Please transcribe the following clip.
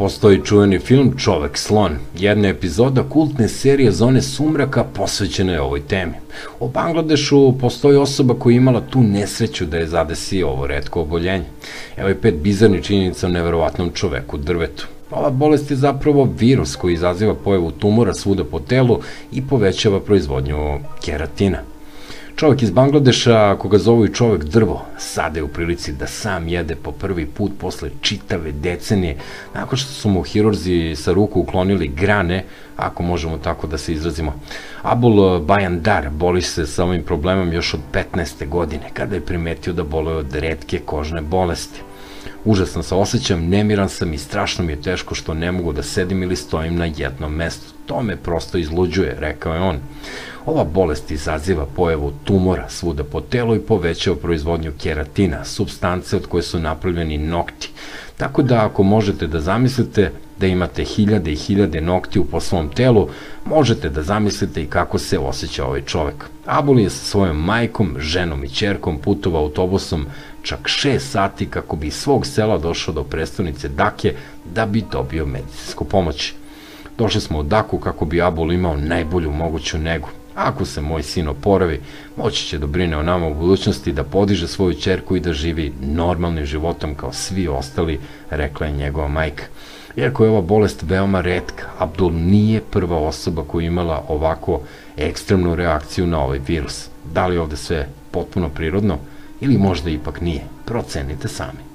Postoji čuveni film Čovek slon, jedna epizoda kultne serije Zone sumraka posvećena je ovoj temi. U Bangladešu postoji osoba koja je imala tu nesreću da je zadesi ovo retko oboljenje. Evo je 5 bizarnih činjenica o neverovatnom čoveku drvetu. Ova bolest je zapravo virus koji izaziva pojavu tumora svuda po telu i povećava proizvodnju keratina. Čovek iz Bangladeša, koga zovu i čovek drvo, sada je u prilici da sam jede po prvi put posle čitave decenije, nakon što su mu hirurzi sa ruku uklonili grane, ako možemo tako da se izrazimo. Abul Bayandar boli se sa ovim problemom još od 15. godine, kada je primetio da boluje od retke kožne bolesti. Užasno se osjećam, nemiran sam i strašno mi je teško što ne mogu da sedim ili stojim na jednom mestu. To me prosto izluđuje, rekao je on. Ova bolest izaziva pojavu tumora svuda po telu i povećava proizvodnju keratina, supstance od koje su napravljeni nokti. Tako da ako možete da zamislite da imate hiljade i hiljade noktiju po svom telu, možete da zamislite i kako se osjeća ovaj čovek. Abul je sa svojom majkom, ženom i ćerkom putovao autobusom čak 6 sati kako bi iz svog sela došao do prestonice Dake da bi dobio medicinsku pomoć. Došli smo u Daku kako bi Abul imao najbolju moguću negu. Ako se moj sin oporavi, moći će da brine o nama u budućnosti, da podiže svoju ćerku i da živi normalnim životom kao svi ostali, rekla je njegova majka. Iako je ova bolest veoma retka, Abdul nije prva osoba koja je imala ovako ekstremnu reakciju na ovaj virus. Da li ovde sve potpuno prirodno ili možda ipak nije? Procenite sami.